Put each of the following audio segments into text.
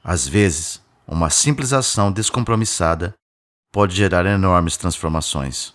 Às vezes, uma simples ação descompromissada pode gerar enormes transformações.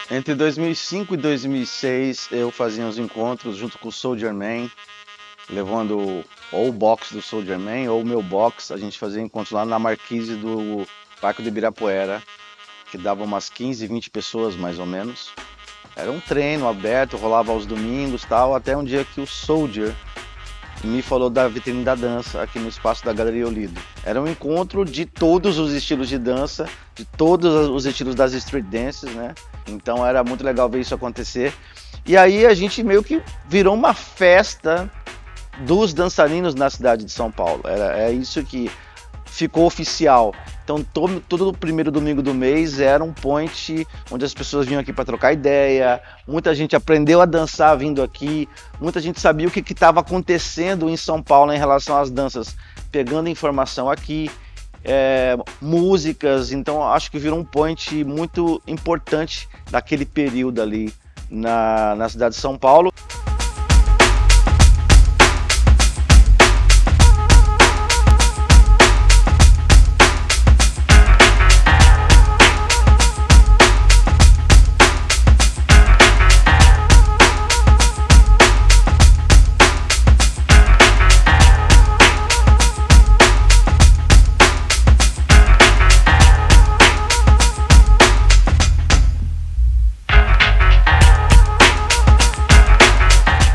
Entre 2005 e 2006 eu fazia uns encontros junto com o Soldier Man, levando ou o box do Soldier Man ou o meu box. A gente fazia encontros lá na Marquise do Parque do Ibirapuera, que dava umas 15, 20 pessoas mais ou menos. Era um treino aberto, rolava aos domingos e tal, até um dia que o Soldier me falou da vitrine da dança aqui no espaço da Galeria Olido. Era um encontro de todos os estilos de dança, de todos os estilos das street dances, né? Então era muito legal ver isso acontecer. E aí a gente meio que virou uma festa dos dançarinos na cidade de São Paulo. É isso que ficou oficial. Então todo primeiro domingo do mês era um point onde as pessoas vinham aqui para trocar ideia, muita gente aprendeu a dançar vindo aqui, muita gente sabia o que estava acontecendo em São Paulo em relação às danças, pegando informação aqui, músicas. Então acho que virou um point muito importante daquele período ali na cidade de São Paulo.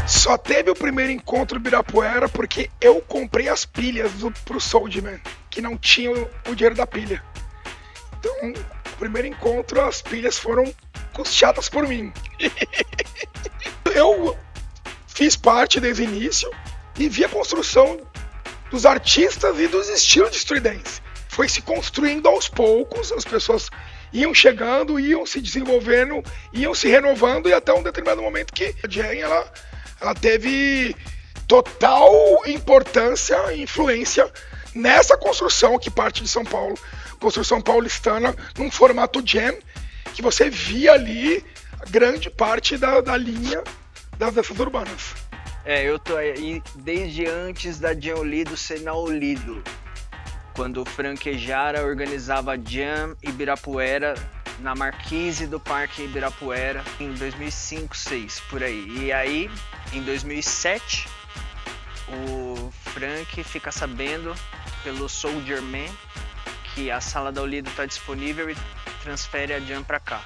Só teve o primeiro encontro do Ibirapuera porque eu comprei as pilhas pro Souljaman, que não tinha o dinheiro da pilha. Então, o primeiro encontro, as pilhas foram custeadas por mim. Eu fiz parte desde o início e vi a construção dos artistas e dos estilos de street dance. Foi se construindo aos poucos, as pessoas iam chegando, iam se desenvolvendo, iam se renovando, e até um determinado momento que a Jam, ela teve total importância e influência nessa construção que parte de São Paulo, construção paulistana, num formato Jam, que você via ali grande parte da linha das danças urbanas. Eu tô aí desde antes da Jam Olido ser na Olido, quando o Franquejara organizava Jam Ibirapuera na Marquise do Parque Ibirapuera em 2005, 2006, por aí. E aí, em 2007, o Frank fica sabendo pelo Souljaman que a sala da Olido está disponível e transfere a Jam pra cá.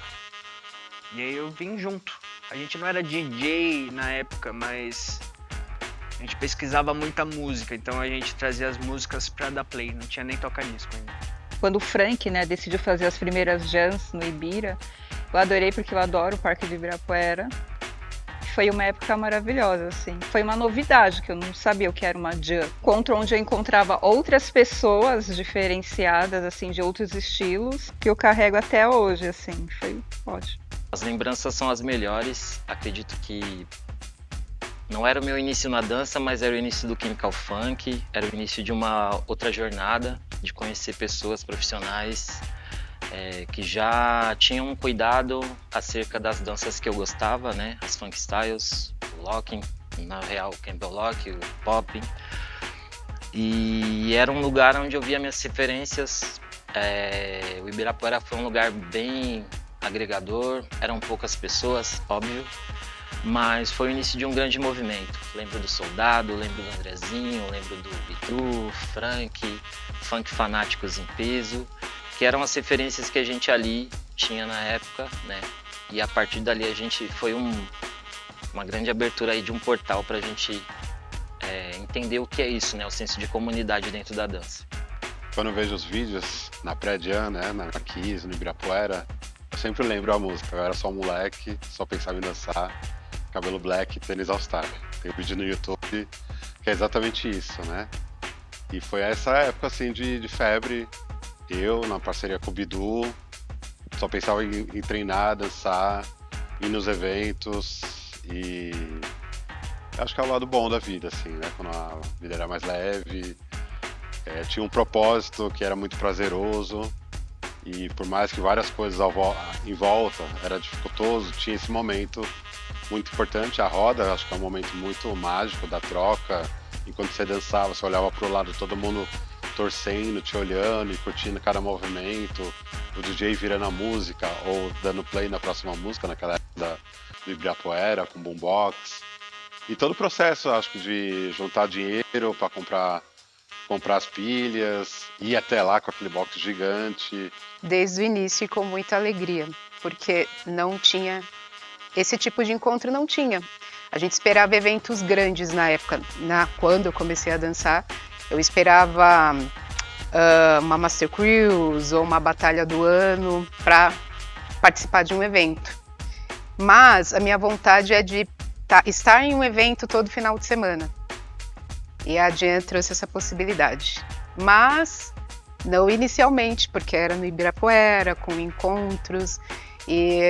E aí eu vim junto. A gente não era DJ na época, mas a gente pesquisava muita música, então a gente trazia as músicas pra dar play, não tinha nem toca-disco ainda. Quando o Frank, né, decidiu fazer as primeiras jams no Ibira, eu adorei porque eu adoro o Parque de Ibirapuera. Foi uma época maravilhosa, assim. Foi uma novidade, que eu não sabia o que era uma jam. Encontro onde eu encontrava outras pessoas diferenciadas, assim, de outros estilos, que eu carrego até hoje, assim. Foi ótimo. As lembranças são as melhores. Acredito que não era o meu início na dança, mas era o início do Chemical Funk, era o início de uma outra jornada, de conhecer pessoas profissionais que já tinham um cuidado acerca das danças que eu gostava, né? As funk styles, o locking, na real o Campbell Lock, o popping. E era um lugar onde eu via minhas referências. O Ibirapuera foi um lugar bem agregador, eram poucas pessoas, óbvio, mas foi o início de um grande movimento. Lembro do Soldado, lembro do Andrezinho, lembro do Bidu, Frank, Funk Fanáticos em Peso, que eram as referências que a gente ali tinha na época, né? E a partir dali a gente foi uma grande abertura aí de um portal pra gente entender o que é isso, né? O senso de comunidade dentro da dança. Quando eu vejo os vídeos na pré-jam, né, na Marquise, no Ibirapuera, eu sempre lembro a música. Eu era só um moleque, só pensava em dançar, cabelo black, tênis All Star. Tem um vídeo no YouTube que é exatamente isso, né? E foi essa época, assim, de febre. Eu, na parceria com o Bidu, só pensava em treinar, dançar, ir nos eventos. E acho que é o lado bom da vida, assim, né? Quando a vida era mais leve, tinha um propósito que era muito prazeroso. E por mais que várias coisas em volta era dificultoso, tinha esse momento muito importante. A roda, acho que é um momento muito mágico da troca. Enquanto você dançava, você olhava pro lado, todo mundo torcendo, te olhando e curtindo cada movimento. O DJ virando a música ou dando play na próxima música, naquela época do Ibirapuera, com boombox. E todo o processo, acho que de juntar dinheiro para comprar as pilhas, ir até lá com aquele box gigante. Desde o início e com muita alegria, porque não tinha, esse tipo de encontro não tinha. A gente esperava eventos grandes na época, quando eu comecei a dançar, eu esperava uma Master Cruise ou uma Batalha do Ano para participar de um evento. Mas a minha vontade é de estar em um evento todo final de semana. E a Jam trouxe essa possibilidade. Mas não inicialmente, porque era no Ibirapuera, com encontros. E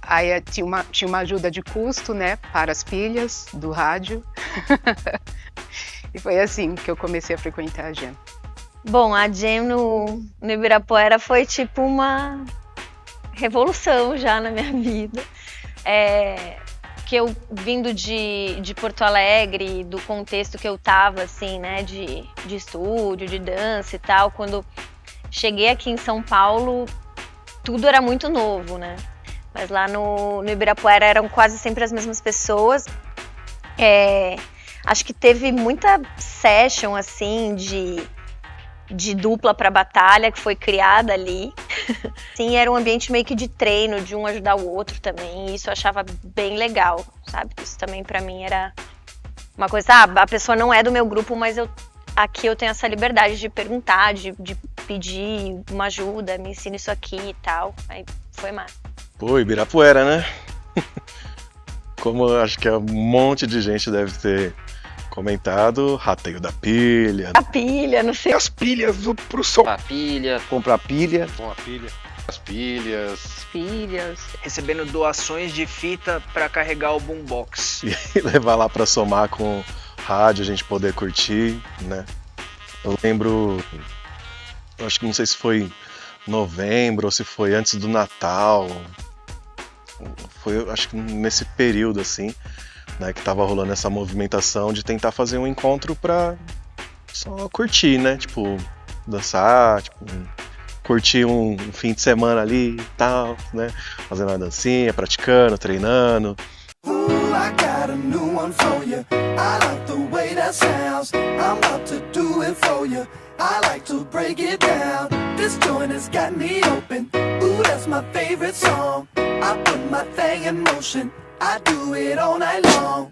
aí tinha uma ajuda de custo, né, para as pilhas do rádio. E foi assim que eu comecei a frequentar a Jam. Bom, a Jam no Ibirapuera foi tipo uma revolução já na minha vida. que eu vindo de Porto Alegre, do contexto que eu tava, assim, né, de estúdio, de dança e tal, quando cheguei aqui em São Paulo, tudo era muito novo, né? Mas lá no Ibirapuera eram quase sempre as mesmas pessoas. Acho que teve muita session, assim, de dupla para batalha que foi criada ali. Sim, era um ambiente meio que de treino, de um ajudar o outro também, e isso eu achava bem legal, sabe? Isso também para mim era uma coisa, a pessoa não é do meu grupo, mas aqui eu tenho essa liberdade de perguntar, de pedir uma ajuda, me ensina isso aqui e tal, aí foi massa. Pô, Ibirapuera, né? Como eu acho que um monte de gente deve ter comentado, rateio da pilha. A pilha, não sei. As pilhas pro som. A pilha, Comprar pilha. Com a pilha. As pilhas. Filhas. Recebendo doações de fita para carregar o boombox. E levar lá pra somar com rádio, a gente poder curtir, né? Eu lembro, acho que não sei se foi novembro ou se foi antes do Natal. Foi, acho que nesse período, assim, né, que tava rolando essa movimentação de tentar fazer um encontro pra só curtir, né? Tipo, dançar, tipo, curtir um fim de semana ali e tal, né? Fazendo uma dancinha, praticando, treinando. I got a new one for you. I like the way that sounds. I'm about to do it for you. I like to break it down. This joint has got me open. Ooh, that's my favorite song. I put my thing in motion. I do it all night long.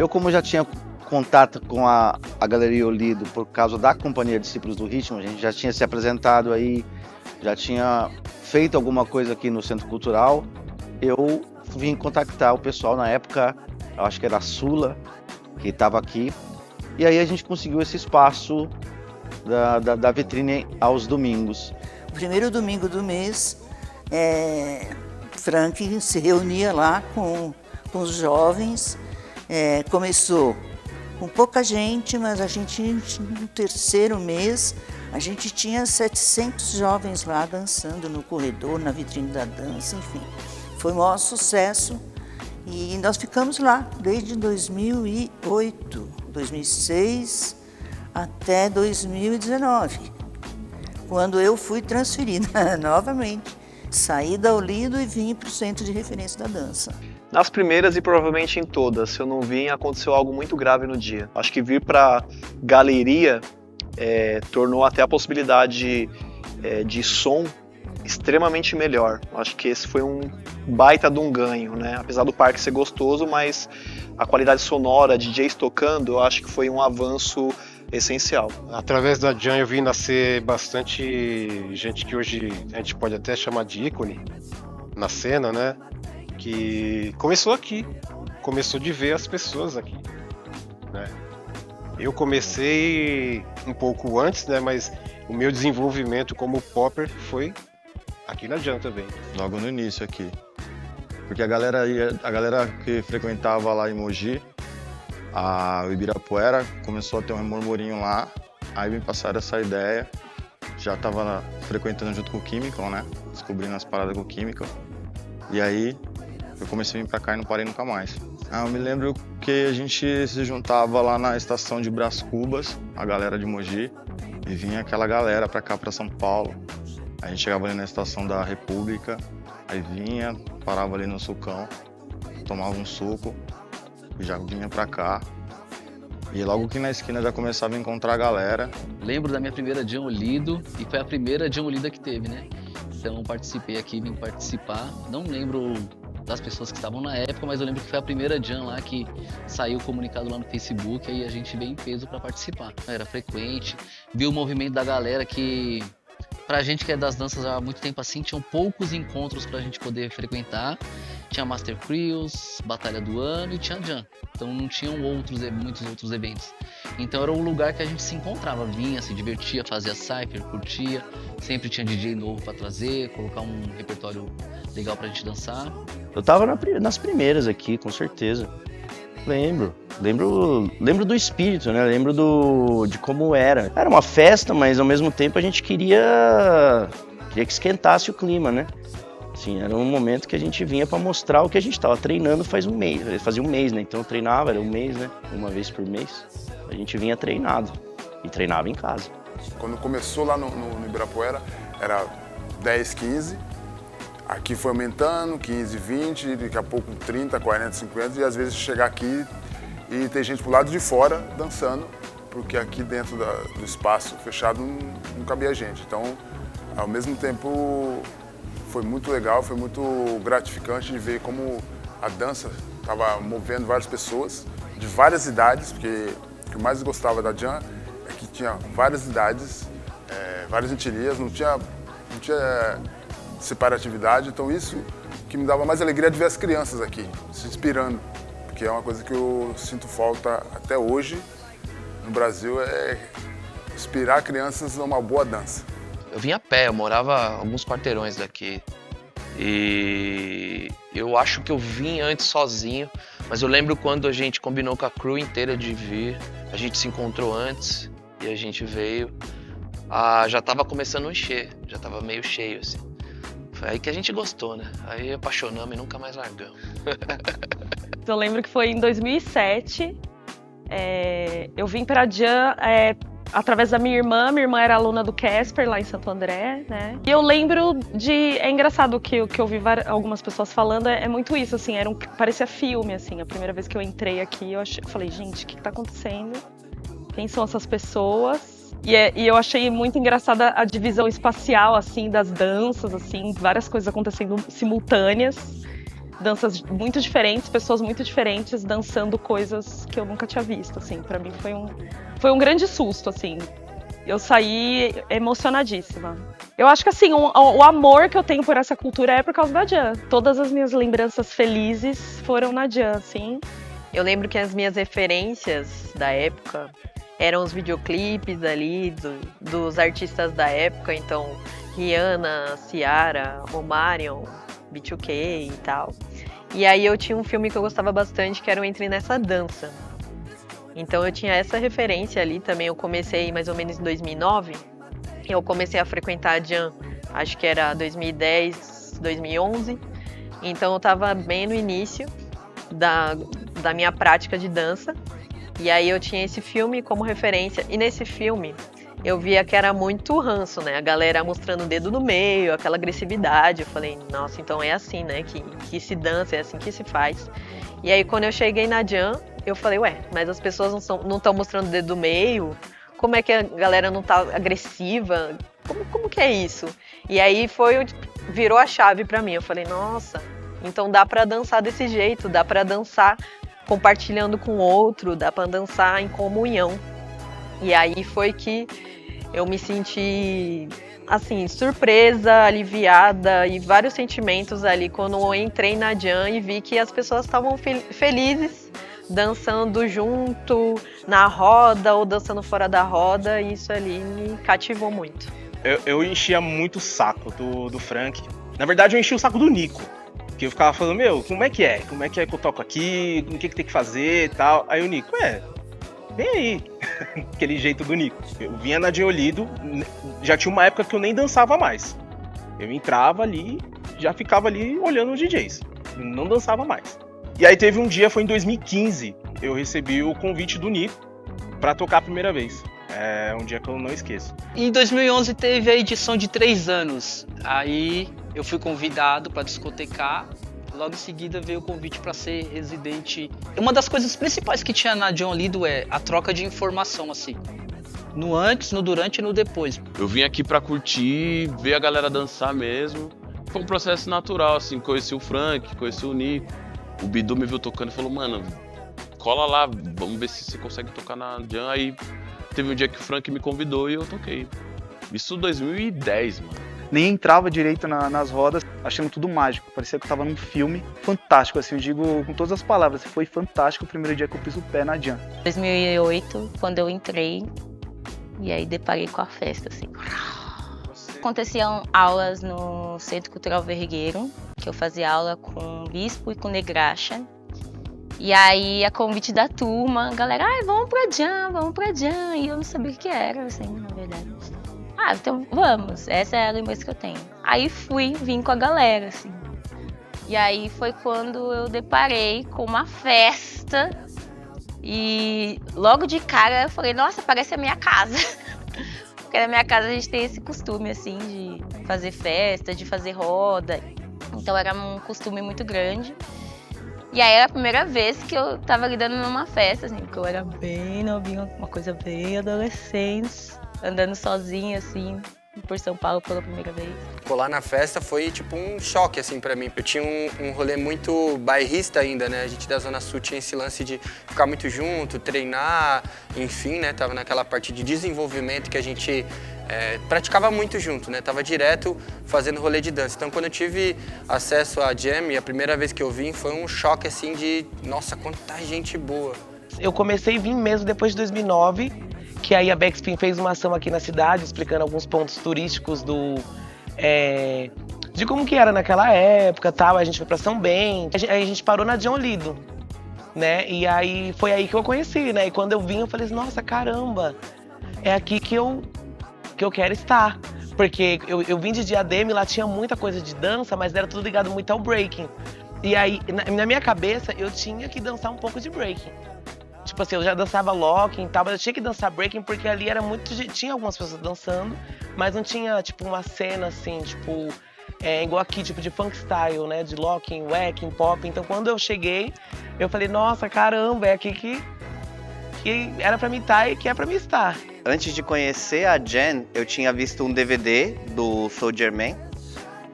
Como eu já tinha contato com a Galeria Olido por causa da Companhia Discípulos do Ritmo, a gente já tinha se apresentado aí, já tinha feito alguma coisa aqui no Centro Cultural, eu vim contactar o pessoal na época, eu acho que era a Sula, que estava aqui, e aí a gente conseguiu esse espaço da vitrine aos domingos. O primeiro domingo do mês, Frank se reunia lá com os jovens. Começou com pouca gente, mas a gente, no terceiro mês, a gente tinha 700 jovens lá dançando no corredor, na vitrine da dança, enfim. Foi um maior sucesso e nós ficamos lá desde 2008, 2006 até 2019, quando eu fui transferida novamente. Saí da Olido e vim para o Centro de Referência da Dança. Nas primeiras e provavelmente em todas, se eu não vim, aconteceu algo muito grave no dia. Acho que vir para galeria tornou até a possibilidade de som extremamente melhor. Acho que esse foi um baita de um ganho, né? Apesar do parque ser gostoso, mas a qualidade sonora, DJs tocando, eu acho que foi um avanço essencial. Através da Jam eu vi nascer bastante gente que hoje a gente pode até chamar de ícone na cena, né? Que começou aqui, começou de ver as pessoas aqui, né? Eu comecei um pouco antes, né? Mas o meu desenvolvimento como popper foi aqui na Jam também. Logo no início aqui, porque a galera que frequentava lá em Mogi, o Ibirapuera, começou a ter um murmurinho lá, aí me passaram essa ideia, já estava frequentando junto com o Chemical, né? Descobrindo as paradas com o Chemical, e aí eu comecei a vir pra cá e não parei nunca mais. Eu me lembro que a gente se juntava lá na estação de Brás Cubas, a galera de Mogi, e vinha aquela galera pra cá, pra São Paulo. A gente chegava ali na estação da República, aí vinha, parava ali no sucão, tomava um suco, e já vinha pra cá. E logo que na esquina já começava a encontrar a galera. Lembro da minha primeira Jam Olido, e foi a primeira Jam Olida que teve, né? Então participei aqui, vim participar. Não lembro das pessoas que estavam na época, mas eu lembro que foi a primeira Jam lá que saiu comunicado lá no Facebook, aí a gente veio em peso para participar. Era frequente, vi o movimento da galera que, pra gente que é das danças há muito tempo assim, tinham poucos encontros pra gente poder frequentar. Tinha Master Crews, Batalha do Ano e tinha Jam. Então não tinham muitos outros eventos. Então era um lugar que a gente se encontrava, vinha, se divertia, fazia cypher, curtia. Sempre tinha DJ novo pra trazer, colocar um repertório legal pra gente dançar. Eu tava nas primeiras aqui, com certeza. Lembro do espírito, né? Lembro de como era. Era uma festa, mas ao mesmo tempo a gente queria que esquentasse o clima, né? Assim, era um momento que a gente vinha para mostrar o que a gente estava treinando fazia um mês, né? Então eu treinava, era um mês, né? Uma vez por mês. A gente vinha treinado e treinava em casa. Quando começou lá no Ibirapuera, era 10, 15. Aqui foi aumentando, 15, 20, daqui a pouco 30, 40, 50. E às vezes chegar aqui e ter gente pro lado de fora dançando, porque aqui dentro do espaço fechado não cabia gente. Então, ao mesmo tempo, foi muito legal, foi muito gratificante de ver como a dança estava movendo várias pessoas de várias idades, porque o que eu mais gostava da Jam é que tinha várias idades, várias etnias, não tinha separatividade, então isso que me dava mais alegria de ver as crianças aqui, se inspirando, porque é uma coisa que eu sinto falta até hoje no Brasil, é inspirar crianças numa boa dança. Eu vim a pé, eu morava alguns quarteirões daqui e eu acho que eu vim antes sozinho, mas eu lembro quando a gente combinou com a crew inteira de vir, a gente se encontrou antes e a gente veio, já tava começando a encher, já tava meio cheio assim. Foi aí que a gente gostou, né? Aí apaixonamos e nunca mais largamos. Eu lembro que foi em 2007, eu vim pra Jam através da minha irmã era aluna do Casper lá em Santo André, né? E eu lembro é engraçado que eu ouvi algumas pessoas falando, é muito isso, assim, parecia filme, assim, a primeira vez que eu entrei aqui, eu falei, gente, o que tá acontecendo? Quem são essas pessoas? E eu achei muito engraçada a divisão espacial, assim, das danças, assim, várias coisas acontecendo simultâneas, danças muito diferentes, pessoas muito diferentes dançando coisas que eu nunca tinha visto, assim, pra mim foi um grande susto, assim, eu saí emocionadíssima. Eu acho que, assim, o amor que eu tenho por essa cultura é por causa da Jam, todas as minhas lembranças felizes foram na Jam, assim. Eu lembro que as minhas referências da época eram os videoclipes ali dos artistas da época, então Rihanna, Ciara, Omarion, B2K e tal. E aí eu tinha um filme que eu gostava bastante, que era o Entre Nessa Dança. Então eu tinha essa referência ali também. Eu comecei mais ou menos em 2009. Eu comecei a frequentar a Jam, acho que era 2010, 2011. Então eu estava bem no início da minha prática de dança. E aí eu tinha esse filme como referência. E nesse filme eu via que era muito ranço, né? A galera mostrando o dedo no meio, aquela agressividade. Eu falei, nossa, então é assim, né? Que se dança, é assim que se faz. E aí quando eu cheguei na Jam, eu falei, ué, mas as pessoas não estão mostrando o dedo do meio? Como é que a galera não tá agressiva? Como que é isso? E aí virou a chave pra mim. Eu falei, nossa, então dá pra dançar desse jeito, dá pra dançar compartilhando com o outro, dá pra dançar em comunhão. E aí foi que eu me senti, assim, surpresa, aliviada e vários sentimentos ali quando eu entrei na Jam e vi que as pessoas estavam felizes, dançando junto, na roda ou dançando fora da roda, e isso ali me cativou muito. Eu enchia muito o saco do Frank. Na verdade, eu enchia o saco do Nico. Que eu ficava falando, meu, como é que é? Como é que eu toco aqui? O que tem que fazer e tal? Aí o Nico, vem aí. Aquele jeito do Nico. Eu vinha na Jam Olido, já tinha uma época que eu nem dançava mais. Eu entrava ali, já ficava ali olhando os DJs. Não dançava mais. E aí teve um dia, foi em 2015, eu recebi o convite do Nico pra tocar a primeira vez. É um dia que eu não esqueço. Em 2011 teve a edição de 3 anos. Aí eu fui convidado para discotecar. Logo em seguida veio o convite para ser residente. Uma das coisas principais que tinha na Jam Olido é a troca de informação, assim. No antes, no durante e no depois. Eu vim aqui para curtir, ver a galera dançar mesmo. Foi um processo natural, assim. Conheci o Frank, conheci o Nico. O Bidu me viu tocando e falou, mano, cola lá, vamos ver se você consegue tocar na Jam. Aí teve um dia que o Frank me convidou e eu toquei. Isso em 2010, mano. Nem entrava direito nas rodas, achando tudo mágico. Parecia que eu tava num filme fantástico, assim, eu digo com todas as palavras. Foi fantástico o primeiro dia que eu pus o pé na Jam. 2008, quando eu entrei, e aí deparei com a festa, assim. Aconteciam aulas no Centro Cultural Vergueiro, que eu fazia aula com o Bispo e com o Negraxa. E aí, a convite da turma, a galera, vamos pra Jam. E eu não sabia o que era, assim, na verdade. Então vamos, essa é a lembrança que eu tenho. Aí vim com a galera, assim. E aí foi quando eu deparei com uma festa. E logo de cara eu falei, nossa, parece a minha casa. Porque na minha casa a gente tem esse costume, assim, de fazer festa, de fazer roda. Então era um costume muito grande. E aí era a primeira vez que eu tava lidando numa festa, assim, porque eu era bem novinha, uma coisa bem adolescente, andando sozinha, assim, por São Paulo pela primeira vez. Colar na festa foi tipo um choque, assim, pra mim. Eu tinha um rolê muito bairrista ainda, né? A gente da Zona Sul tinha esse lance de ficar muito junto, treinar, enfim, né? Tava naquela parte de desenvolvimento que a gente praticava muito junto, né? Tava direto fazendo rolê de dança. Então, quando eu tive acesso à Jam, a primeira vez que eu vim, foi um choque, assim, de... Nossa, quanta gente boa. Eu comecei a vir mesmo depois de 2009, que aí a Backspin fez uma ação aqui na cidade, explicando alguns pontos turísticos de como que era naquela época, tal. A gente foi pra São Bento, aí a gente parou na Jam Olido, né? E aí foi aí que eu conheci, né? E quando eu vim, eu falei, nossa, caramba, é aqui que eu quero estar. Porque eu vim de Diadema e lá tinha muita coisa de dança, mas era tudo ligado muito ao breaking. E aí, na minha cabeça, eu tinha que dançar um pouco de breaking. Tipo assim, eu já dançava locking e tal, mas eu tinha que dançar breaking porque ali era muito... Tinha algumas pessoas dançando, mas não tinha, tipo, uma cena assim, tipo... igual aqui, tipo, de funk style, né? De locking, wacking, pop. Então, quando eu cheguei, eu falei, nossa, caramba, é aqui que era pra mim estar e que é pra mim estar. Antes de conhecer a Jam, eu tinha visto um DVD do Soldier Man,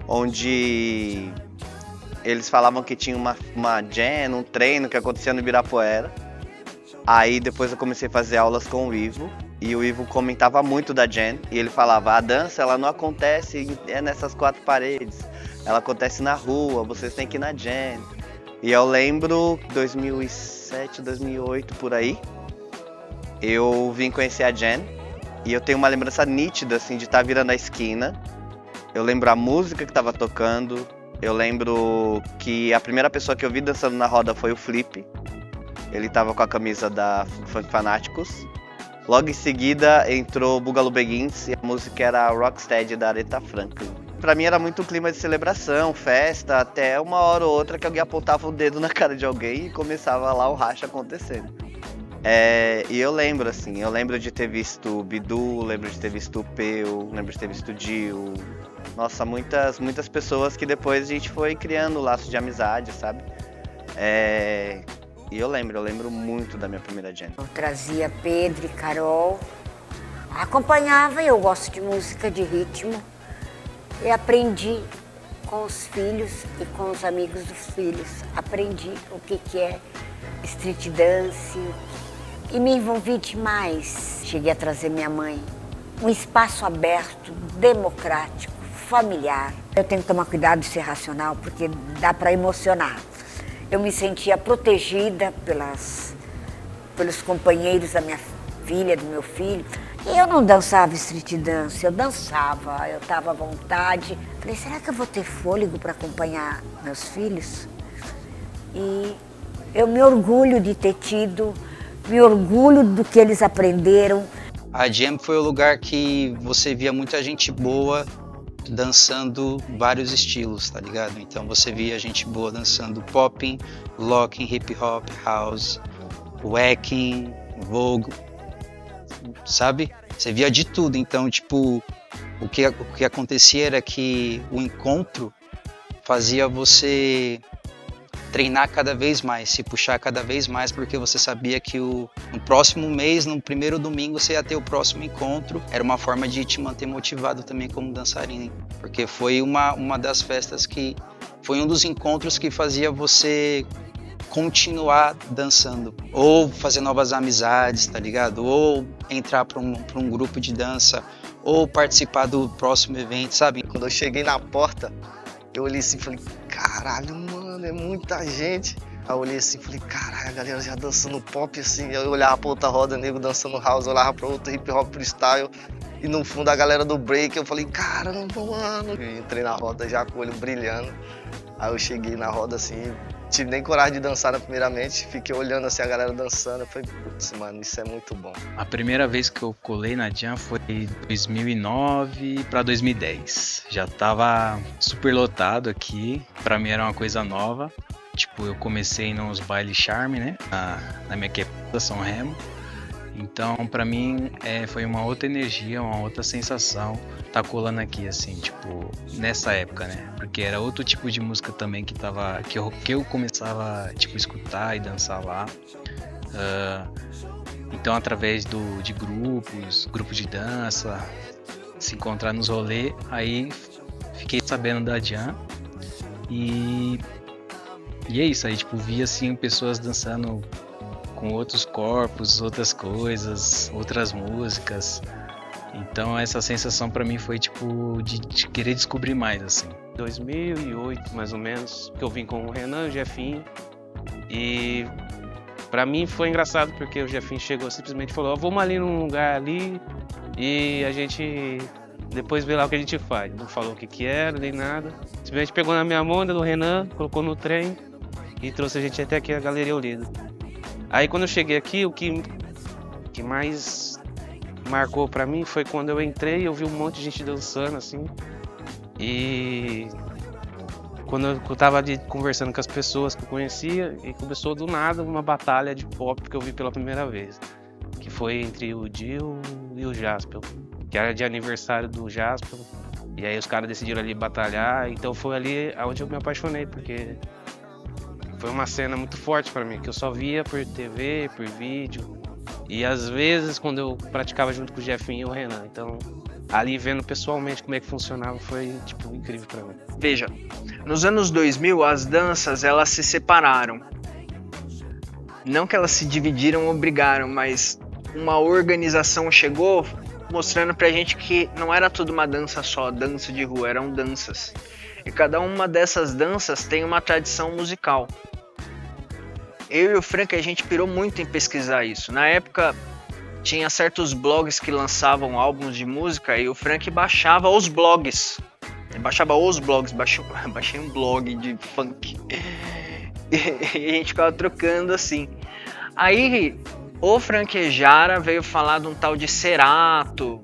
onde eles falavam que tinha uma Jam, um treino que acontecia no Ibirapuera. Aí depois eu comecei a fazer aulas com o Ivo, e o Ivo comentava muito da Jam, e ele falava, a dança ela não acontece nessas 4 paredes, ela acontece na rua, vocês têm que ir na Jam. E eu lembro, 2007, 2008, por aí, eu vim conhecer a Jam, e eu tenho uma lembrança nítida, assim, de estar virando a esquina. Eu lembro a música que estava tocando, eu lembro que a primeira pessoa que eu vi dançando na roda foi o Flip. Ele tava com a camisa da Funk Fanáticos. Logo em seguida entrou Boogaloo Begins e a música era Rocksteady da Aretha Franklin. Pra mim era muito um clima de celebração, festa, até uma hora ou outra que alguém apontava o dedo na cara de alguém e começava lá o racha acontecendo. E eu lembro, assim, de ter visto o Bidu, lembro de ter visto o Peu, lembro de ter visto o Dio. Nossa, muitas pessoas que depois a gente foi criando laços de amizade, sabe? E eu lembro muito da minha primeira jam. Eu trazia Pedro e Carol, acompanhava, eu gosto de música, de ritmo. E aprendi com os filhos e com os amigos dos filhos. Aprendi o que é street dance e me envolvi demais. Cheguei a trazer minha mãe. Um espaço aberto, democrático, familiar. Eu tenho que tomar cuidado de ser racional porque dá para emocionar. Eu me sentia protegida pelos companheiros da minha filha, do meu filho. E eu não dançava street dance, eu dançava, eu estava à vontade. Falei, será que eu vou ter fôlego para acompanhar meus filhos? E eu me orgulho de ter tido, me orgulho do que eles aprenderam. A Jam foi o lugar que você via muita gente boa dançando vários estilos, tá ligado? Então você via gente boa dançando popping, locking, hip hop, house, wacking, vogue, sabe? Você via de tudo. Então, tipo, o que acontecia era que o encontro fazia você treinar cada vez mais, se puxar cada vez mais, porque você sabia que no próximo mês, no primeiro domingo, você ia ter o próximo encontro. Era uma forma de te manter motivado também como dançarino, porque foi uma das festas que... Foi um dos encontros que fazia você continuar dançando, ou fazer novas amizades, tá ligado? Ou entrar para um grupo de dança, ou participar do próximo evento, sabe? Quando eu cheguei na porta, eu olhei assim e falei, caralho, mano, é muita gente. Aí eu olhei assim e falei, caralho, a galera já dançando pop assim. Eu olhava pra outra roda, nego dançando house, eu olhava pra outra hip hop freestyle. E no fundo a galera do break, eu falei, caramba, mano. Eu entrei na roda já com o olho brilhando. Aí eu cheguei na roda assim, tive nem coragem de dançar primeiramente, fiquei olhando assim a galera dançando, eu falei, putz, mano, isso é muito bom. A primeira vez que eu colei na Jam foi em 2009 para 2010. Já tava super lotado aqui, pra mim era uma coisa nova. Tipo, eu comecei nos bailes charme, né, na minha quebrada São Remo. Então, pra mim, foi uma outra energia, uma outra sensação tá colando aqui, assim, tipo, nessa época, né? Porque era outro tipo de música também que eu começava, tipo, escutar e dançar lá. Então, através de grupos de dança, se encontrar nos rolês, aí fiquei sabendo da Jam. E é isso, aí, tipo, vi, assim, pessoas dançando com outros corpos, outras coisas, outras músicas. Então essa sensação pra mim foi tipo de querer descobrir mais, assim. 2008 mais ou menos, que eu vim com o Renan e o Jefinho. E pra mim foi engraçado porque o Jefinho chegou simplesmente e falou, vamos ali num lugar ali e a gente depois vê lá o que a gente faz. Não falou o que era, nem nada. Simplesmente pegou na minha mão do Renan, colocou no trem e trouxe a gente até aqui a Galeria Olido. Aí quando eu cheguei aqui, o que mais marcou pra mim foi quando eu entrei, eu vi um monte de gente dançando assim. E quando eu tava ali conversando com as pessoas que eu conhecia, e começou do nada uma batalha de pop que eu vi pela primeira vez. Que foi entre o Dio e o Jaspel, que era de aniversário do Jaspel. E aí os caras decidiram ali batalhar, então foi ali onde eu me apaixonei, porque foi uma cena muito forte pra mim, que eu só via por TV, por vídeo. E às vezes quando eu praticava junto com o Jefinho e o Renan. Então, ali vendo pessoalmente como é que funcionava foi, tipo, incrível pra mim. Veja, nos anos 2000 as danças, elas se separaram. Não que elas se dividiram ou brigaram, mas uma organização chegou mostrando pra gente que não era tudo uma dança só, dança de rua, eram danças. E cada uma dessas danças tem uma tradição musical. Eu e o Frank, a gente pirou muito em pesquisar isso. Na época, tinha certos blogs que lançavam álbuns de música e o Frank baixava os blogs. Ele baixava os blogs, baixei um blog de funk. E a gente ficava trocando assim. Aí o Franquejara veio falar de um tal de Cerato.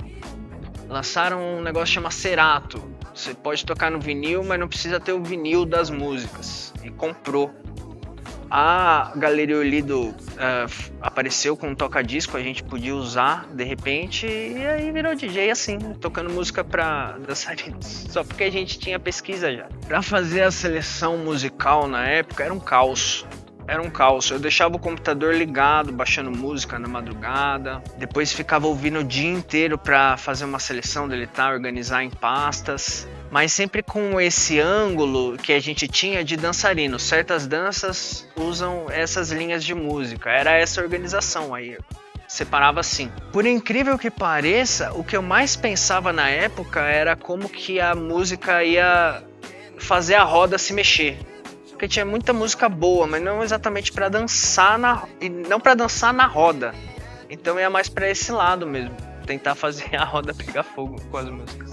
Lançaram um negócio que chama Cerato. Você pode tocar no vinil, mas não precisa ter o vinil das músicas. E comprou. A Galeria Olido apareceu com um toca-disco, a gente podia usar de repente, e aí virou DJ assim, tocando música pra dançarinos. Só porque a gente tinha pesquisa já. Pra fazer a seleção musical na época era um caos. Era um caos. Eu deixava o computador ligado, baixando música na madrugada. Depois ficava ouvindo o dia inteiro pra fazer uma seleção, deletar, organizar em pastas. Mas sempre com esse ângulo que a gente tinha de dançarino. Certas danças usam essas linhas de música. Era essa organização aí. Separava assim. Por incrível que pareça, o que eu mais pensava na época era como que a música ia fazer a roda se mexer. Porque tinha muita música boa, mas não exatamente para dançar não para dançar na roda. Então ia mais para esse lado mesmo, tentar fazer a roda pegar fogo com as músicas.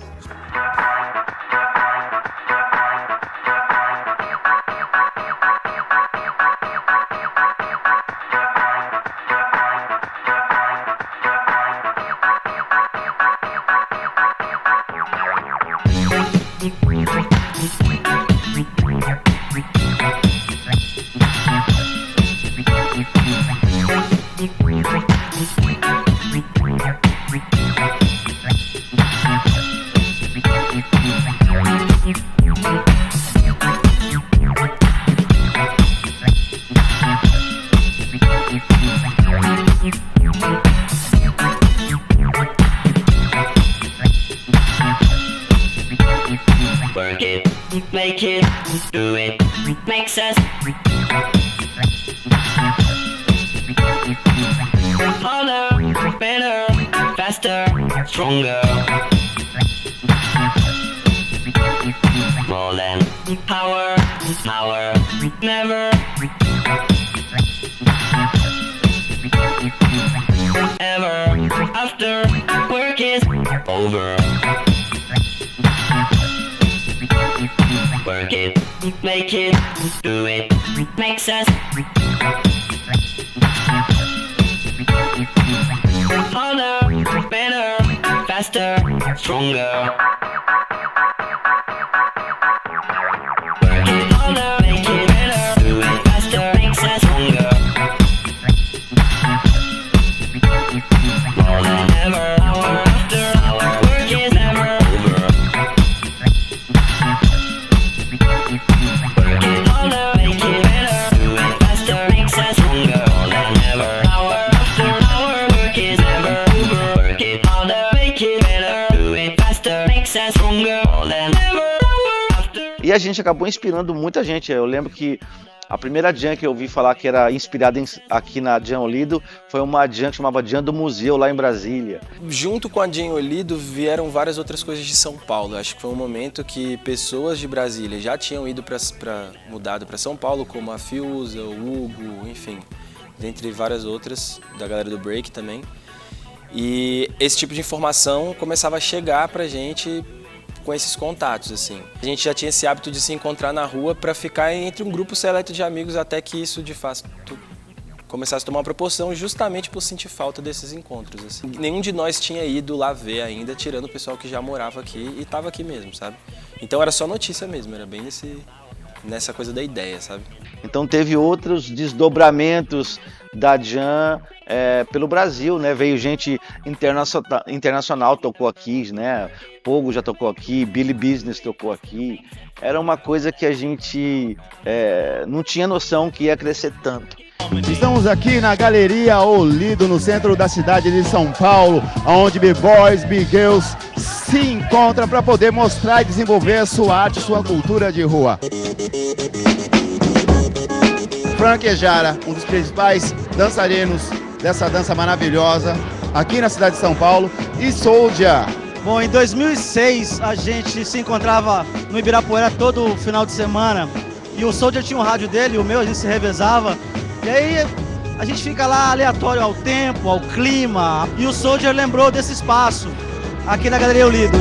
Work it, make it, do it, makes us harder, better, faster, stronger. More than power, never ever after work is over. Work it, make it, do it, makes us harder, better, faster, stronger. Work it harder, make it better, do it faster, makes us stronger. More than ever, hour after hour, work is never over. Work it harder, make it better, do it faster, makes us stronger. More than ever, hour after hour, work is never over. Work it harder, make it better, do it faster, makes us stronger. More than ever, hour after. E a gente acabou inspirando muita gente. Eu lembro que a primeira jam que eu ouvi falar que era inspirada aqui na Jam Olido foi uma jam que chamava Jam do Museu, lá em Brasília. Junto com a Jam Olido vieram várias outras coisas de São Paulo. Acho que foi um momento que pessoas de Brasília já tinham ido mudado para São Paulo, como a Fiuza, o Hugo, enfim, dentre várias outras, da galera do break também. E esse tipo de informação começava a chegar pra gente com esses contatos, assim. A gente já tinha esse hábito de se encontrar na rua para ficar entre um grupo seleto de amigos até que isso, de fato, começasse a tomar uma proporção justamente por sentir falta desses encontros, assim. Nenhum de nós tinha ido lá ver ainda, tirando o pessoal que já morava aqui e estava aqui mesmo, sabe? Então era só notícia mesmo, era bem nessa coisa da ideia, sabe? Então teve outros desdobramentos da Jam pelo Brasil, né? Veio gente internacional, tocou aqui, né? Pogo já tocou aqui, Billy Business tocou aqui. Era uma coisa que a gente não tinha noção que ia crescer tanto. Estamos aqui na Galeria Olido, no centro da cidade de São Paulo, onde B-Boys, B-Girls se encontram para poder mostrar e desenvolver a sua arte, sua cultura de rua. Franquejara, um dos principais dançarinos dessa dança maravilhosa aqui na cidade de São Paulo, e Soulja. Bom, em 2006 a gente se encontrava no Ibirapuera todo final de semana e o Soulja tinha um rádio dele, o meu, a gente se revezava. E aí a gente fica lá aleatório ao tempo, ao clima, e o Soulja lembrou desse espaço aqui na Galeria Olido.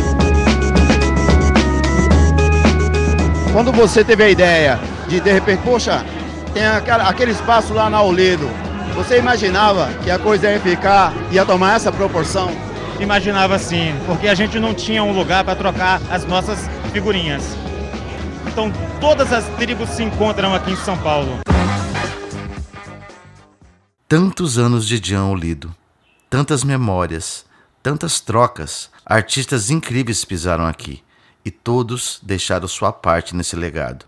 Quando você teve a ideia de repente, poxa, tem aquele espaço lá na Olido, Você imaginava que a coisa ia tomar essa proporção? Imaginava sim, porque a gente não tinha um lugar para trocar as nossas figurinhas. Então todas as tribos se encontram aqui em São Paulo. Tantos anos de Jean Olido, tantas memórias, tantas trocas, artistas incríveis pisaram aqui e todos deixaram sua parte nesse legado.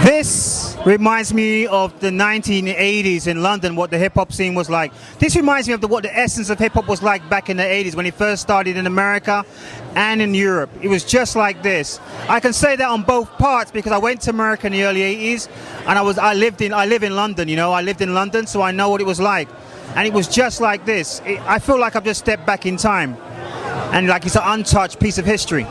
This reminds me of the 1980s in London, what the hip-hop scene was like. This reminds me of what the essence of hip-hop was like back in the 80s when it first started in America and in Europe. It was just like this. I can say that on both parts because I went to America in the early 80s and I live in London, you know, I lived in London, so I know what it was like. And it was just like this. I feel like I've just stepped back in time. And like it's an untouched piece of history.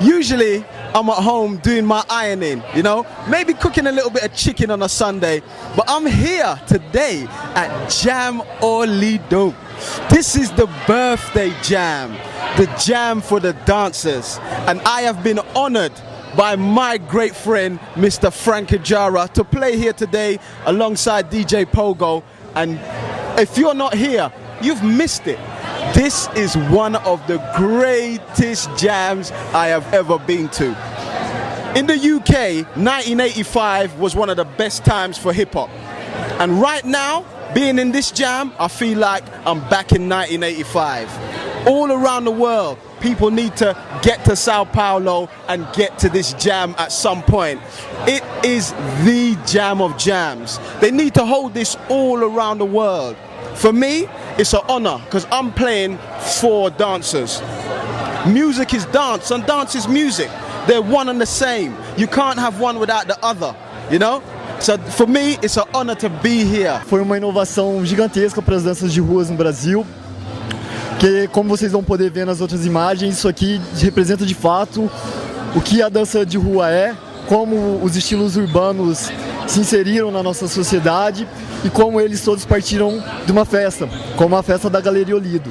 Usually I'm at home doing my ironing, you know, maybe cooking a little bit of chicken on a Sunday, but I'm here today at Jam Olido. This is the birthday jam, the jam for the dancers, and I have been honored by my great friend Mr. Frank Ajara to play here today alongside DJ Pogo. And if you're not here, you've missed it. This is one of the greatest jams I have ever been to. In the UK, 1985 was one of the best times for hip-hop. And right now, being in this jam, I feel like I'm back in 1985. All around the world, people need to get to Sao Paulo and get to this jam at some point. It is the jam of jams. They need to hold this all around the world. For me, it's an honor because I'm playing for dancers. Music is dance and dance is music. They're one and the same. You can't have one without the other, you know? So for me, it's an honor to be here. Foi uma inovação gigantesca para as danças de ruas no Brasil. Que, como vocês vão poder ver nas outras imagens, isso aqui representa de fato o que a dança de rua é, como os estilos urbanos se inseriram na nossa sociedade e como eles todos partiram de uma festa, como a festa da Galeria Olido.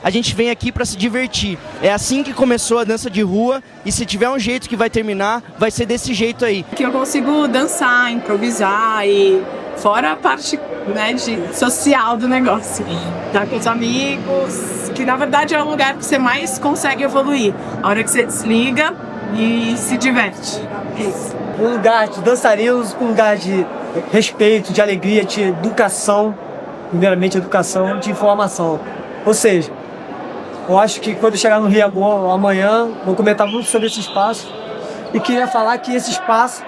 A gente vem aqui para se divertir. É assim que começou a dança de rua e se tiver um jeito que vai terminar, vai ser desse jeito aí. Que eu consigo dançar, improvisar e fora a parte, né, social do negócio. Tá com os amigos, que na verdade é o lugar que você mais consegue evoluir. A hora que você desliga e se diverte. É isso. Um lugar de dançarinos, um lugar de respeito, de alegria, de educação, primeiramente educação, de informação. Ou seja, eu acho que quando chegar no Rio amanhã, vou comentar muito sobre esse espaço e queria falar que esse espaço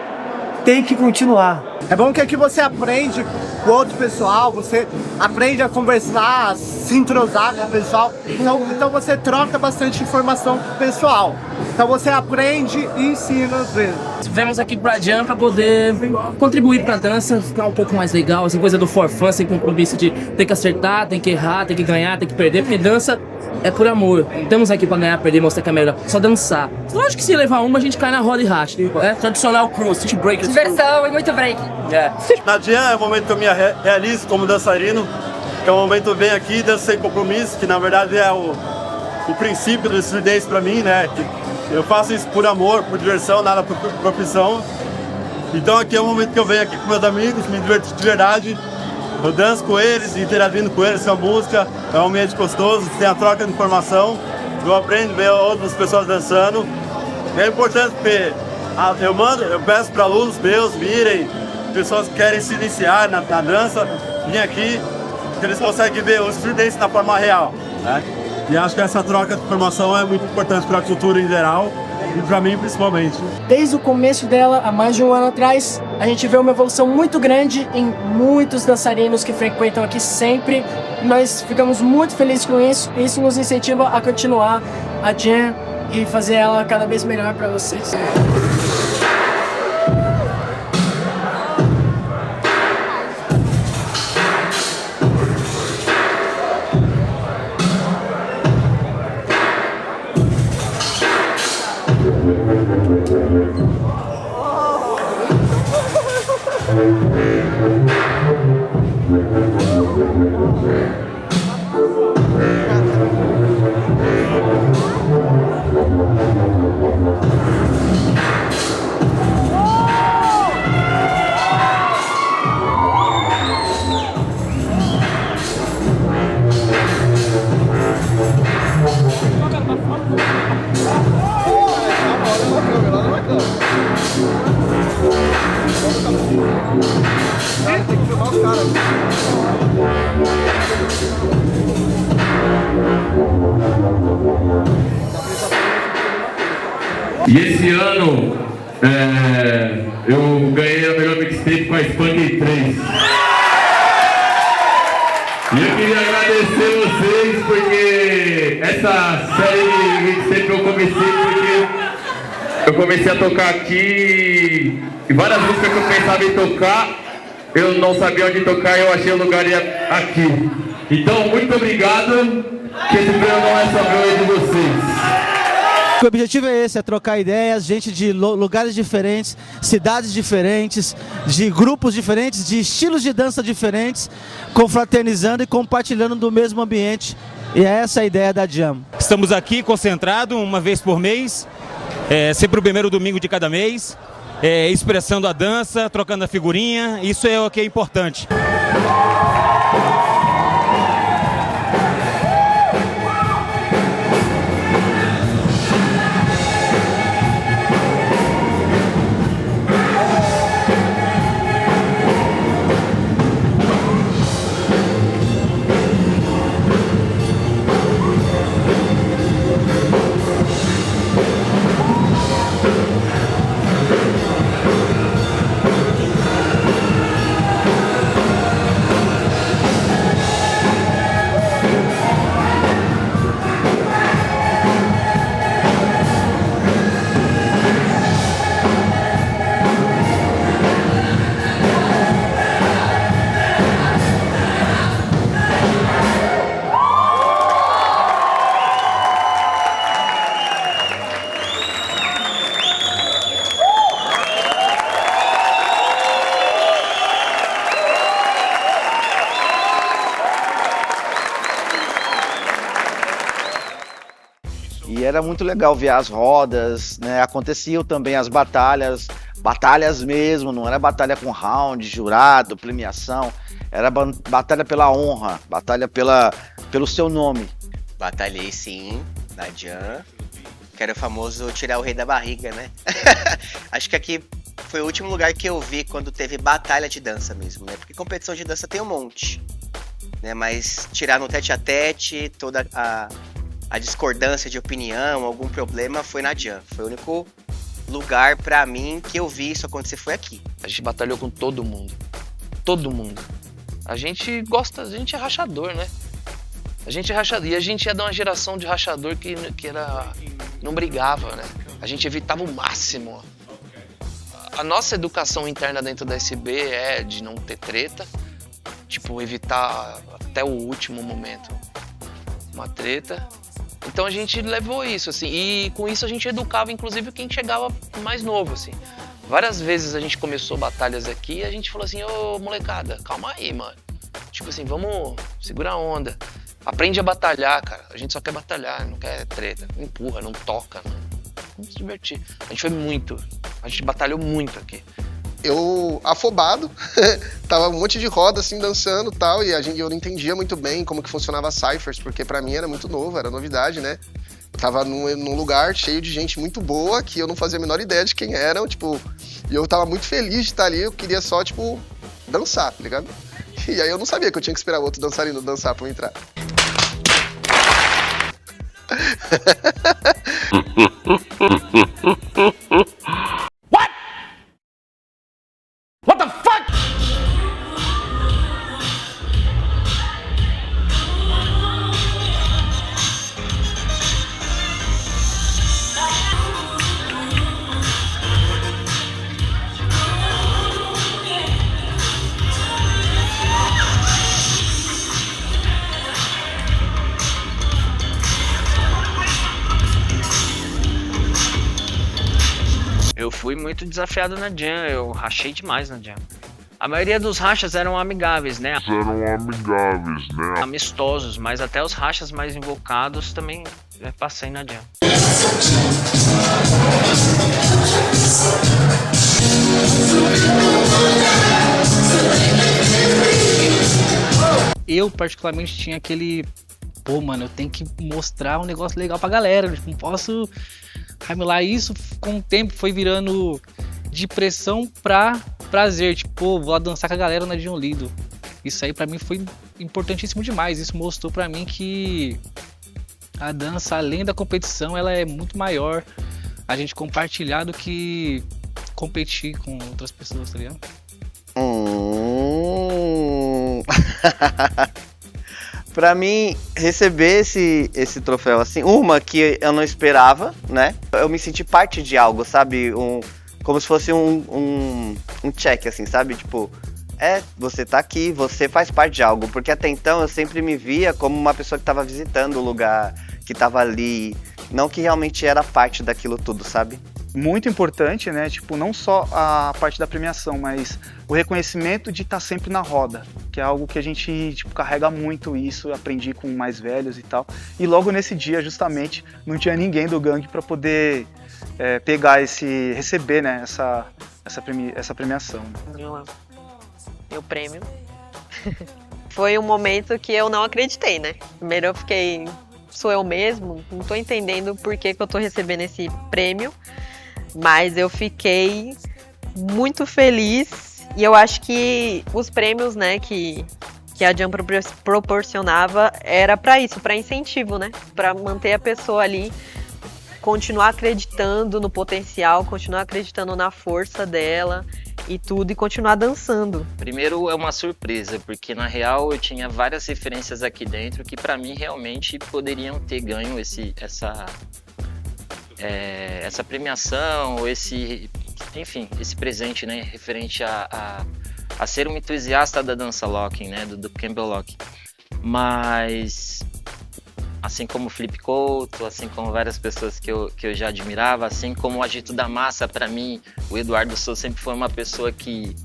tem que continuar. É bom que aqui você aprende com outro pessoal, você aprende a conversar, a se entrosar com o pessoal, então você troca bastante informação com o pessoal. Então você aprende e ensina às vezes. Vemos aqui pra Jam pra poder contribuir pra dança, ficar um pouco mais legal, essa coisa do for fun, sem compromisso de ter que acertar, tem que errar, tem que ganhar, tem que perder, porque dança é por amor. Não estamos aqui pra ganhar, perder, mostrar que é melhor, só dançar. Lógico que se levar uma, a gente cai na roda e racha. É tradicional crew, city break. Diversão e muito break. Na Jam é o momento que eu me realizo como dançarino, que é um momento que eu venho aqui, danço sem compromisso, que na verdade é o princípio do street dance pra mim, né? Eu faço isso por amor, por diversão, nada por profissão. Então aqui é o momento que eu venho aqui com meus amigos, me diverto de verdade. Eu danço com eles, interagindo com eles com a música. É um ambiente gostoso, tem a troca de informação. Eu aprendo a ver outras pessoas dançando. É importante porque eu peço para alunos meus virem, pessoas que querem se iniciar na dança, vir aqui, que eles conseguem ver o street dance na forma real, né? E acho que essa troca de informação é muito importante para a cultura em geral e para mim principalmente. Desde o começo dela, há mais de um ano atrás, a gente vê uma evolução muito grande em muitos dançarinos que frequentam aqui sempre. Nós ficamos muito felizes com isso. Isso nos incentiva a continuar a Jam e fazer ela cada vez melhor para vocês. E esse ano eu ganhei a melhor mixtape com a Spunk 3. E eu queria agradecer vocês porque essa série de mixtape eu comecei a tocar aqui e várias músicas que eu pensava em tocar, eu não sabia onde tocar e eu achei o lugar aqui. Então, muito obrigado, que esse prêmio não é só meu, é de vocês. O objetivo é esse, é trocar ideias, gente de lugares diferentes, cidades diferentes, de grupos diferentes, de estilos de dança diferentes, confraternizando e compartilhando do mesmo ambiente. E é essa a ideia da Jam. Estamos aqui concentrados uma vez por mês, sempre o primeiro domingo de cada mês, expressando a dança, trocando a figurinha, isso é o que é importante. E era muito legal ver as rodas, né? Aconteciam também as batalhas mesmo, não era batalha com round, jurado, premiação, era batalha pela honra, batalha pelo seu nome. Batalhei sim, na Jam, que era o famoso tirar o rei da barriga, né? Acho que aqui foi o último lugar que eu vi quando teve batalha de dança mesmo, né? Porque competição de dança tem um monte, né? Mas tirar no tete-a-tete, toda a discordância de opinião, algum problema, foi na Jam. Foi o único lugar pra mim que eu vi isso acontecer, foi aqui. A gente batalhou com todo mundo. Todo mundo. A gente gosta, a gente é rachador, né? A gente é rachador. E a gente é de uma geração de rachador que era não brigava, né? A gente evitava o máximo. A nossa educação interna dentro da SB é de não ter treta, tipo, evitar até o último momento uma treta. Então a gente levou isso, assim, e com isso a gente educava, inclusive, quem chegava mais novo, assim. Várias vezes a gente começou batalhas aqui e a gente falou assim, ô molecada, calma aí, mano. Tipo assim, vamos segurar a onda. Aprende a batalhar, cara. A gente só quer batalhar, não quer treta. Não empurra, não toca, não. Vamos se divertir. A gente batalhou muito aqui. Eu, afobado, tava um monte de roda assim, dançando e tal, e eu não entendia muito bem como que funcionava a Cyphers, porque pra mim era muito novo, era novidade, né? Eu tava num lugar cheio de gente muito boa, que eu não fazia a menor ideia de quem eram, tipo, e eu tava muito feliz de estar ali, eu queria só, tipo, dançar, tá ligado? E aí eu não sabia que eu tinha que esperar o outro dançarino dançar pra eu entrar. What? What the fuck? Eu fui muito desafiado na Jam, eu rachei demais na Jam. A maioria dos rachas eram amigáveis, né? Amistosos, mas até os rachas mais invocados também passei na Jam. Eu particularmente tinha aquele... Pô, mano, eu tenho que mostrar um negócio legal pra galera, não posso... Lá, isso com o tempo foi virando de pressão pra prazer, tipo, pô, vou lá dançar com a galera na John Lido. Isso aí pra mim foi importantíssimo demais, isso mostrou pra mim que a dança, além da competição, ela é muito maior a gente compartilhar do que competir com outras pessoas, tá ligado? Pra mim, receber esse troféu, assim, uma que eu não esperava, né? Eu me senti parte de algo, sabe? Como se fosse um check, assim, sabe? Tipo, você tá aqui, você faz parte de algo. Porque até então eu sempre me via como uma pessoa que tava visitando o lugar, que tava ali. Não que realmente era parte daquilo tudo, sabe? Muito importante, né? Tipo, não só a parte da premiação, mas o reconhecimento de estar sempre na roda, que é algo que a gente, tipo, carrega muito isso, aprendi com mais velhos e tal. E logo nesse dia, justamente, não tinha ninguém do gangue para poder receber, né, essa premiação. Meu prêmio. Foi um momento que eu não acreditei, né? Primeiro eu fiquei, sou eu mesmo? Não tô entendendo por que eu tô recebendo esse prêmio. Mas eu fiquei muito feliz e eu acho que os prêmios, né, que a Jam proporcionava era para isso, para incentivo, né, para manter a pessoa ali, continuar acreditando no potencial, continuar acreditando na força dela e tudo, e continuar dançando. Primeiro é uma surpresa, porque na real eu tinha várias referências aqui dentro que para mim realmente poderiam ter ganho essa premiação, esse presente, né, referente a ser um entusiasta da dança locking, né, do Campbell Lock. Mas, assim como o Felipe Couto, assim como várias pessoas que eu já admirava, assim como o Agito da Massa, para mim, o Eduardo Souza sempre foi uma pessoa que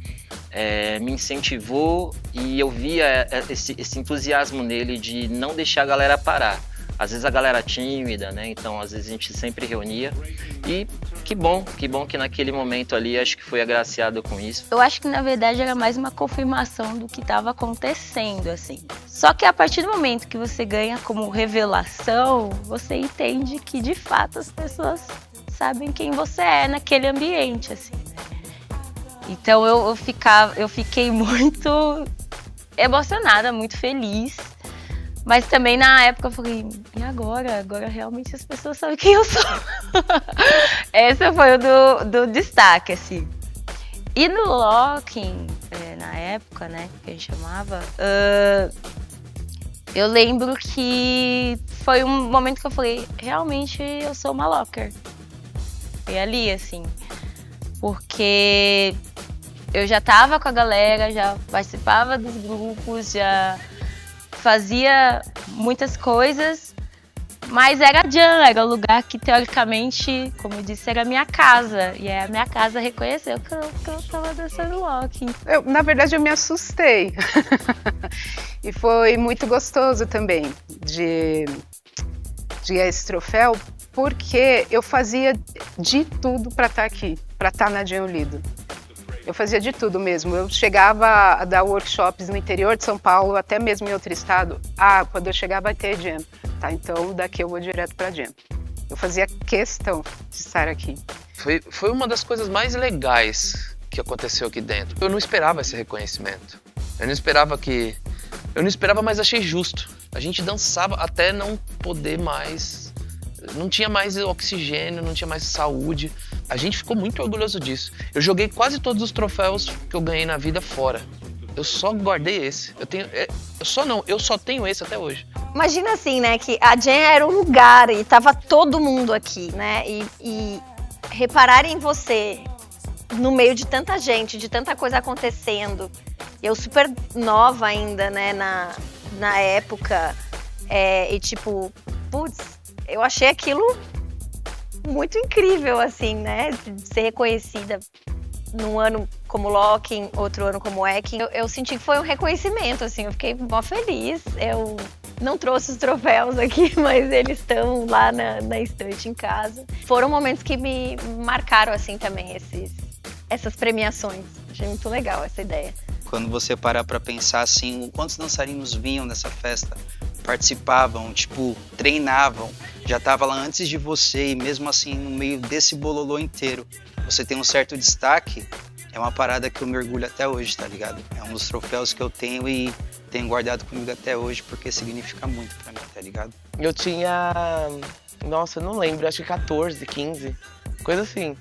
me incentivou e eu via esse entusiasmo nele de não deixar a galera parar. Às vezes a galera tímida, né? Então às vezes a gente sempre reunia e que bom que naquele momento ali acho que foi agraciado com isso. Eu acho que na verdade era mais uma confirmação do que estava acontecendo, assim. Só que a partir do momento que você ganha como revelação, você entende que de fato as pessoas sabem quem você é naquele ambiente, assim. Então eu fiquei muito emocionada, muito feliz. Mas também na época eu falei, e agora? Agora realmente as pessoas sabem quem eu sou. Esse foi o do destaque, assim. E no locking, na época, né, que a gente chamava, eu lembro que foi um momento que eu falei, realmente eu sou uma locker. Foi ali, assim, porque eu já tava com a galera, já participava dos grupos, já fazia muitas coisas, mas era a Jam, era o lugar que teoricamente, como eu disse, era a minha casa. E aí a minha casa reconheceu que eu tava dançando locking. Na verdade, eu me assustei. E foi muito gostoso também de ganhar esse troféu, porque eu fazia de tudo para estar aqui, para estar na Jam Lido. Eu fazia de tudo mesmo. Eu chegava a dar workshops no interior de São Paulo, até mesmo em outro estado. Quando eu chegar vai ter Jam. Tá, então daqui eu vou direto pra Jam. Eu fazia questão de estar aqui. Foi uma das coisas mais legais que aconteceu aqui dentro. Eu não esperava esse reconhecimento. Eu não esperava, mas achei justo. A gente dançava até não poder mais. Não tinha mais oxigênio, não tinha mais saúde. A gente ficou muito orgulhoso disso. Eu joguei quase todos os troféus que eu ganhei na vida fora. Eu só guardei esse. Eu só tenho esse até hoje. Imagina assim, né, que a Jam era um lugar e tava todo mundo aqui, né, e reparar em você no meio de tanta gente, de tanta coisa acontecendo. Eu super nova ainda, né, na época, e tipo, putz, eu achei aquilo muito incrível, assim, né, de ser reconhecida num ano como locking, outro ano como wacking. Eu senti que foi um reconhecimento, assim, eu fiquei mó feliz. Eu não trouxe os troféus aqui, mas eles estão lá na estante em casa. Foram momentos que me marcaram, assim, também, essas premiações. Achei muito legal essa ideia. Quando você parar pra pensar, assim, quantos dançarinos vinham nessa festa, participavam, tipo, treinavam, já tava lá antes de você, e mesmo assim, no meio desse bololô inteiro, você tem um certo destaque, é uma parada que eu me orgulho até hoje, tá ligado? É um dos troféus que eu tenho e tenho guardado comigo até hoje, porque significa muito pra mim, tá ligado? Eu tinha, nossa, eu não lembro, acho que 14, 15, coisa assim.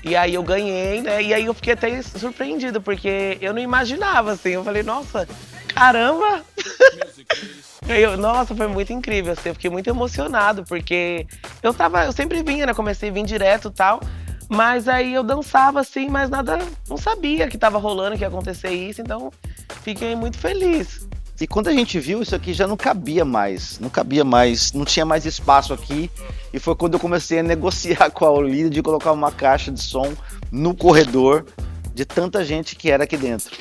E aí eu ganhei, né? E aí eu fiquei até surpreendido, porque eu não imaginava, assim. Eu falei, nossa, caramba! Nossa, foi muito incrível, assim. Eu fiquei muito emocionado, porque eu sempre vinha, né? Comecei a vir direto e tal. Mas aí eu dançava, assim, mas nada, não sabia que tava rolando, que ia acontecer isso. Então, fiquei muito feliz. E quando a gente viu, isso aqui já não cabia mais, não tinha mais espaço aqui. E foi quando eu comecei a negociar com a Olida de colocar uma caixa de som no corredor de tanta gente que era aqui dentro.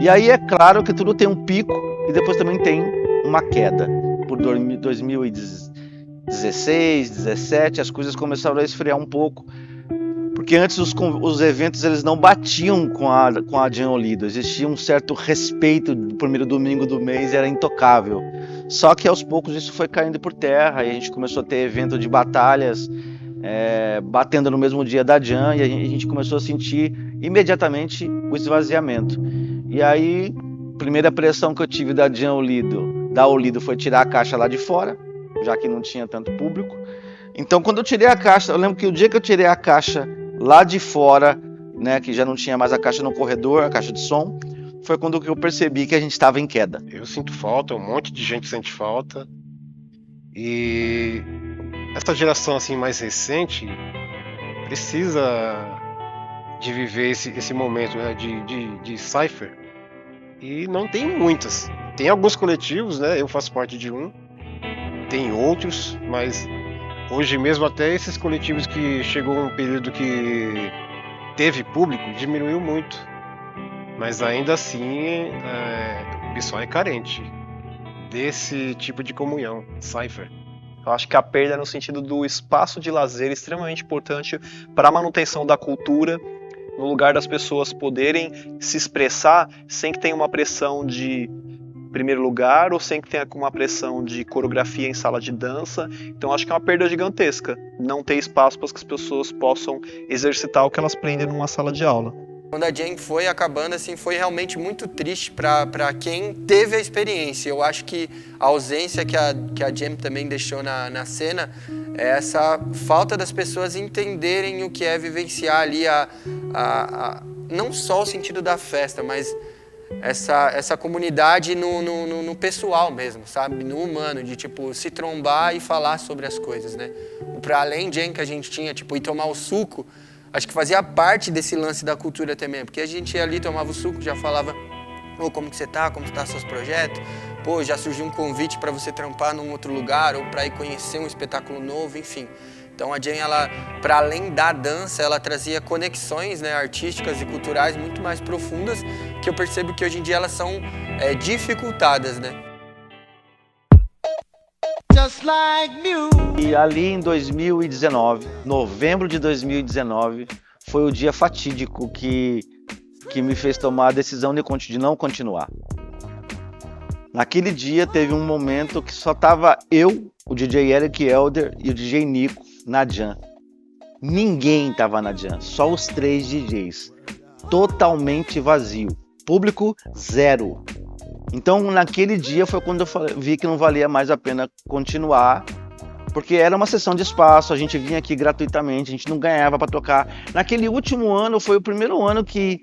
E aí é claro que tudo tem um pico e depois também tem uma queda. Por 2016, 2017, as coisas começaram a esfriar um pouco, porque antes os eventos eles não batiam com a Jam Lido, existia um certo respeito do primeiro domingo do mês e era intocável. Só que aos poucos isso foi caindo por terra e a gente começou a ter evento de batalhas batendo no mesmo dia da Jam, e a gente começou a sentir imediatamente o esvaziamento. E aí, a primeira pressão que eu tive da Jam Lido foi tirar a caixa lá de fora, já que não tinha tanto público. Então, quando eu tirei a caixa, eu lembro que o dia que eu tirei a caixa lá de fora, né, que já não tinha mais a caixa no corredor, a caixa de som, foi quando eu percebi que a gente estava em queda. Eu sinto falta, um monte de gente sente falta. E essa geração assim mais recente precisa de viver esse momento, né, de cypher. E não tem muitas. Tem alguns coletivos, né? Eu faço parte de um. Tem outros, mas hoje mesmo até esses coletivos que chegou um período que teve público, diminuiu muito. Mas ainda assim, o pessoal é carente desse tipo de comunhão, cypher. Eu acho que a perda é no sentido do espaço de lazer extremamente importante para a manutenção da cultura, no lugar das pessoas poderem se expressar sem que tenha uma pressão de primeiro lugar ou sem que tenha uma pressão de coreografia em sala de dança. Então acho que é uma perda gigantesca não ter espaço para que as pessoas possam exercitar o que elas aprendem numa sala de aula. Quando a Jam foi acabando, assim, foi realmente muito triste para quem teve a experiência. Eu acho que a ausência que a Jam também deixou na cena é essa falta das pessoas entenderem o que é vivenciar ali não só o sentido da festa, mas essa comunidade no pessoal mesmo, sabe? No humano, de tipo se trombar e falar sobre as coisas, né? Para além de que a gente tinha, tipo, ir tomar o suco, acho que fazia parte desse lance da cultura também, porque a gente ia ali, tomava o suco, já falava, como que você tá, como estão seus projetos, já surgiu um convite para você trampar num outro lugar, ou para ir conhecer um espetáculo novo, enfim. Então a Jam, ela, para além da dança, ela trazia conexões, né, artísticas e culturais muito mais profundas, que eu percebo que hoje em dia elas são dificultadas, né? E ali em 2019, novembro de 2019, foi o dia fatídico que me fez tomar a decisão de não continuar. Naquele dia teve um momento que só tava eu, o DJ Eric Elder e o DJ Nico na Jam. Ninguém tava na Jam, só os 3 DJs. Totalmente vazio. Público zero. Então naquele dia foi quando eu vi que não valia mais a pena continuar, porque era uma sessão de espaço, a gente vinha aqui gratuitamente, a gente não ganhava para tocar. Naquele último ano foi o primeiro ano que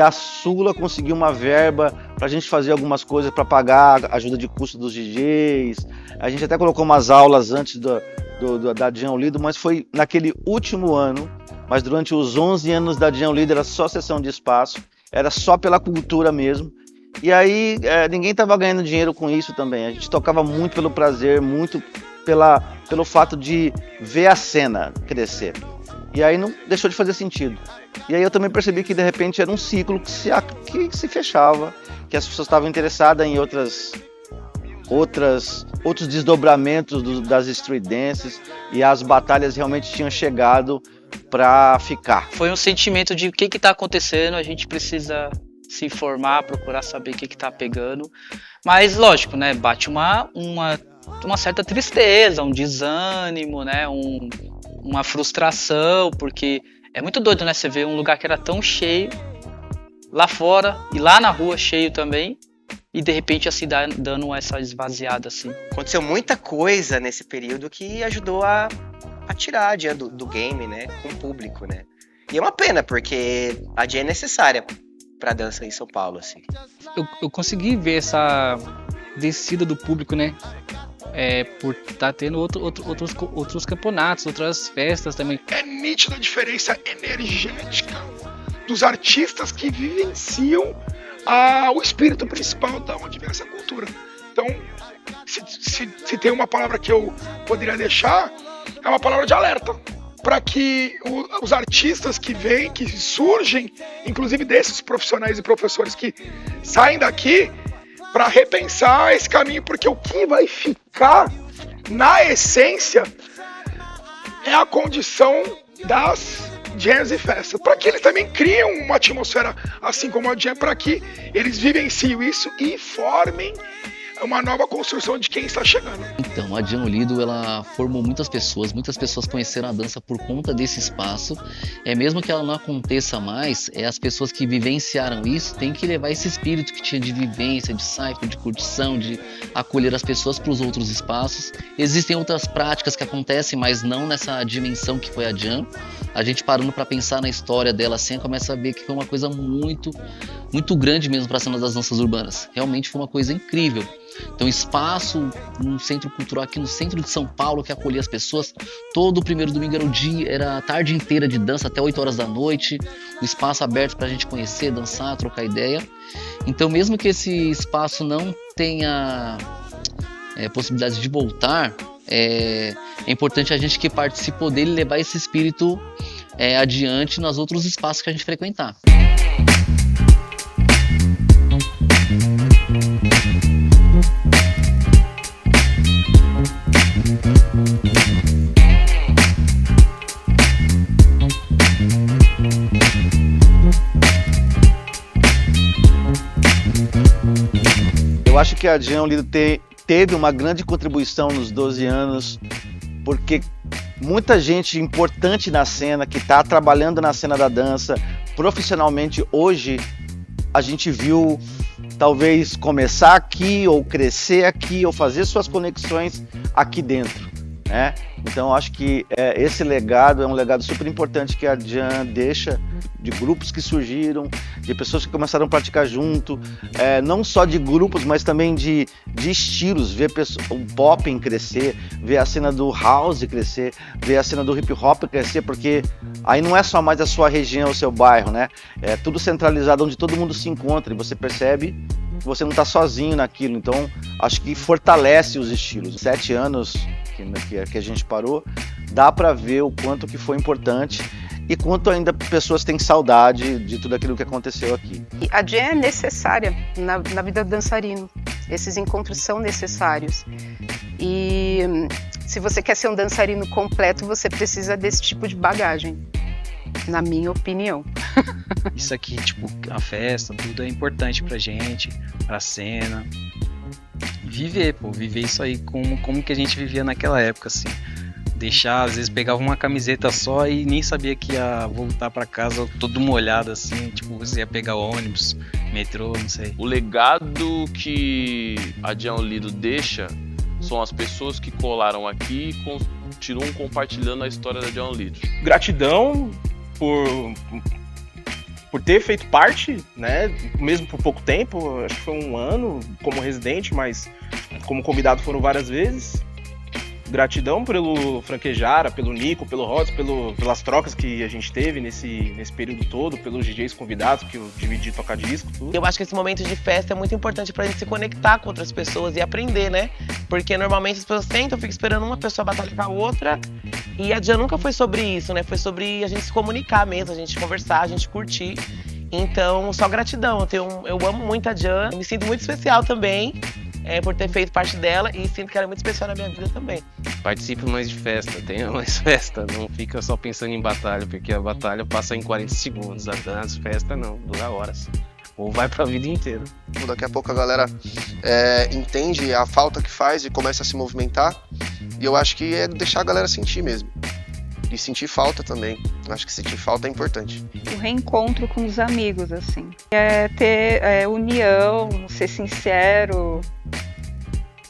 a Sula conseguiu uma verba pra gente fazer algumas coisas para pagar a ajuda de custo dos DJs. A gente até colocou umas aulas antes da Jam Lido, mas foi naquele último ano. Mas durante os 11 anos da Jam Lido era só sessão de espaço, era só pela cultura mesmo. E aí ninguém estava ganhando dinheiro com isso também. A gente tocava muito pelo prazer, muito pelo fato de ver a cena crescer. E aí não deixou de fazer sentido. E aí eu também percebi que de repente era um ciclo que se fechava, que as pessoas estavam interessadas em outros desdobramentos das street dances, e as batalhas realmente tinham chegado para ficar. Foi um sentimento de o que está acontecendo, a gente precisa se informar, procurar saber o que está pegando. Mas lógico, né, bate uma certa tristeza, um desânimo, né, uma frustração, porque é muito doido, né, você vê um lugar que era tão cheio lá fora e lá na rua cheio também, e de repente assim dando essa esvaziada assim. Aconteceu muita coisa nesse período que ajudou a tirar a Jam do game, né, com o público, né. E é uma pena, porque a Jam é necessária pra dança em São Paulo, assim. Eu consegui ver essa descida do público, né, por estar tendo outros campeonatos, outras festas também. É nítida a diferença energética dos artistas que vivenciam o espírito principal da onde vem essa cultura. Então, se tem uma palavra que eu poderia deixar, é uma palavra de alerta, para que os artistas que vêm, que surgem, inclusive desses profissionais e professores que saem daqui, para repensar esse caminho, porque o que vai ficar na essência é a condição das jams e festas, para que eles também criam uma atmosfera assim como a jam, para que eles vivenciem isso e formem uma nova construção de quem está chegando. Então, a Jam Lido, ela formou muitas pessoas conheceram a dança por conta desse espaço. Mesmo que ela não aconteça mais, as pessoas que vivenciaram isso têm que levar esse espírito que tinha de vivência, de cypher, de curtição, de acolher as pessoas para os outros espaços. Existem outras práticas que acontecem, mas não nessa dimensão que foi a Jam. A gente parando para pensar na história dela assim, começa a ver que foi uma coisa muito, muito grande mesmo para a cena das danças urbanas. Realmente foi uma coisa incrível. Então, espaço no centro cultural aqui no centro de São Paulo que acolhia as pessoas. Todo o primeiro domingo era a tarde inteira de dança até 8 horas da noite. Um espaço aberto para a gente conhecer, dançar, trocar ideia. Então, mesmo que esse espaço não tenha possibilidade de voltar, é importante a gente que participou dele levar esse espírito adiante nos outros espaços que a gente frequentar. Eu acho que a Jean Lido teve uma grande contribuição nos 12 anos, porque muita gente importante na cena, que está trabalhando na cena da dança profissionalmente hoje, a gente viu talvez começar aqui, ou crescer aqui, ou fazer suas conexões aqui dentro, né? Então acho que esse legado é um legado super importante que a Jean deixa, de grupos que surgiram, de pessoas que começaram a praticar junto, não só de grupos, mas também de estilos, ver o pop crescer, ver a cena do house crescer, ver a cena do hip hop crescer, porque aí não é só mais a sua região, o seu bairro, né? É tudo centralizado onde todo mundo se encontra e você percebe que você não está sozinho naquilo. Então acho que fortalece os estilos. 7 anos que a gente parou, dá para ver o quanto que foi importante e quanto ainda pessoas têm saudade de tudo aquilo que aconteceu aqui. A Jam é necessária na vida do dançarino. Esses encontros são necessários. E se você quer ser um dançarino completo, você precisa desse tipo de bagagem, na minha opinião. Isso aqui, tipo, a festa, tudo é importante pra gente, pra cena. Viver isso aí como que a gente vivia naquela época, assim. Deixar, às vezes pegava uma camiseta só e nem sabia que ia voltar pra casa todo molhado, assim, tipo, você ia pegar ônibus, metrô, não sei. O legado que a Jean Lido deixa são as pessoas que colaram aqui e continuam compartilhando a história da Jean Lido. Gratidão por ter feito parte, né, mesmo por pouco tempo, acho que foi 1 ano como residente, mas como convidado foram várias vezes. Gratidão pelo Franquejara, pelo Nico, pelo Rods, pelas trocas que a gente teve nesse período todo, pelos DJs convidados, que eu dividi tocar disco, tudo. Eu acho que esse momento de festa é muito importante pra gente se conectar com outras pessoas e aprender, né? Porque normalmente as pessoas sentam, ficam esperando uma pessoa batalhar com a outra. E a Jean nunca foi sobre isso, né? Foi sobre a gente se comunicar mesmo, a gente conversar, a gente curtir. Então, só gratidão. Eu amo muito a Jean, me sinto muito especial também. Por ter feito parte dela e sinto que ela é muito especial na minha vida também. Participe mais de festa, tenha mais festa, não fica só pensando em batalha, porque a batalha passa em 40 segundos, a dança, festa não, dura horas. Ou vai pra vida inteira. Daqui a pouco a galera entende a falta que faz e começa a se movimentar, e eu acho que é deixar a galera sentir mesmo. E sentir falta também. Acho que sentir falta é importante. O reencontro com os amigos, assim. É ter união, ser sincero,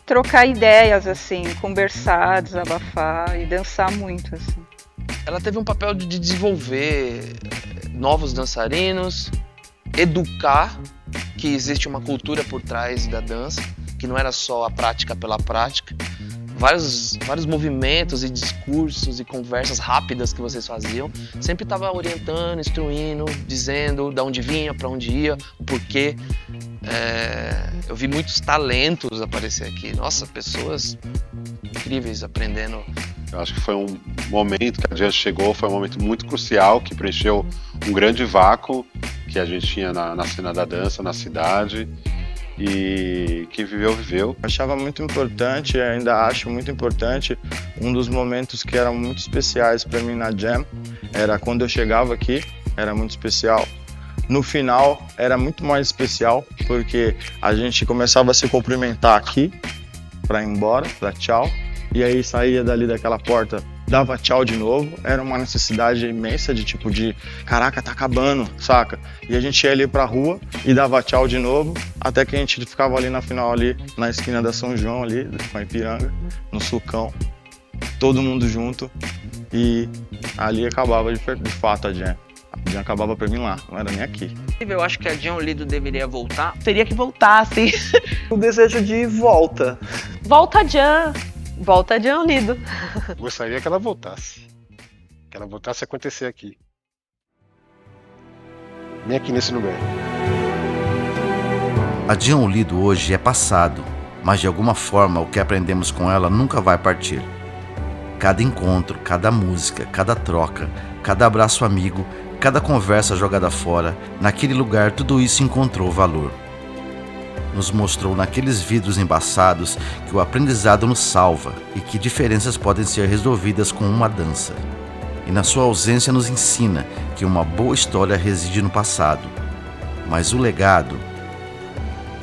trocar ideias, assim, conversar, desabafar e dançar muito, assim. Ela teve um papel de desenvolver novos dançarinos, educar que existe uma cultura por trás da dança, que não era só a prática pela prática. Vários movimentos e discursos e conversas rápidas que vocês faziam, sempre estava orientando, instruindo, dizendo de onde vinha, para onde ia, o porquê. Eu vi muitos talentos aparecer aqui. Nossa, pessoas incríveis aprendendo. Eu acho que foi um momento que a Jean chegou, foi um momento muito crucial, que preencheu um grande vácuo que a gente tinha na cena da dança, na cidade. E quem viveu, viveu. Eu achava muito importante, ainda acho muito importante, um dos momentos que eram muito especiais para mim na Jam, era quando eu chegava aqui, era muito especial. No final, era muito mais especial, porque a gente começava a se cumprimentar aqui, para ir embora, para tchau, e aí saía dali daquela porta, dava tchau de novo, era uma necessidade imensa de tipo de, caraca, tá acabando, saca? E a gente ia ali pra rua e dava tchau de novo, até que a gente ficava ali na final, ali na esquina da São João, ali, com a Ipiranga, no Sucão, todo mundo junto, e ali acabava de fato a Jam. A Jam acabava pra mim lá, não era nem aqui. Eu acho que a Jean Lido deveria voltar. Teria que voltar, sim. O desejo de volta. Volta a Jean! Volta a Jean Lido. Gostaria que ela voltasse. Que ela voltasse a acontecer aqui. Nem aqui nesse lugar. A Jean Lido hoje é passado, mas de alguma forma o que aprendemos com ela nunca vai partir. Cada encontro, cada música, cada troca, cada abraço amigo, cada conversa jogada fora, naquele lugar tudo isso encontrou valor. Nos mostrou naqueles vidros embaçados que o aprendizado nos salva e que diferenças podem ser resolvidas com uma dança. E na sua ausência nos ensina que uma boa história reside no passado, mas o legado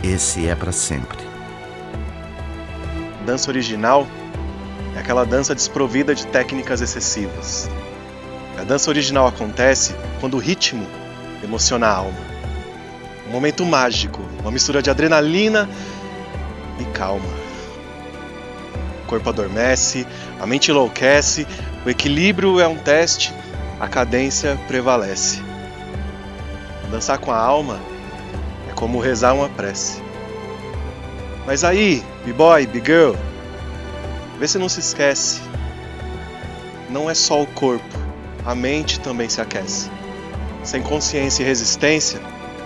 esse é para sempre. Dança original é aquela dança desprovida de técnicas excessivas. A dança original acontece quando o ritmo emociona a alma. Um momento mágico, uma mistura de adrenalina e calma. O corpo adormece, a mente enlouquece, o equilíbrio é um teste, a cadência prevalece. Dançar com a alma é como rezar uma prece. Mas aí, b-boy, b-girl, vê se não se esquece. Não é só o corpo, a mente também se aquece. Sem consciência e resistência,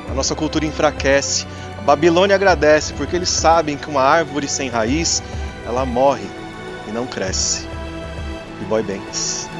a nossa cultura enfraquece. A Babilônia agradece, porque eles sabem que uma árvore sem raiz, ela morre e não cresce. B-boy Banks.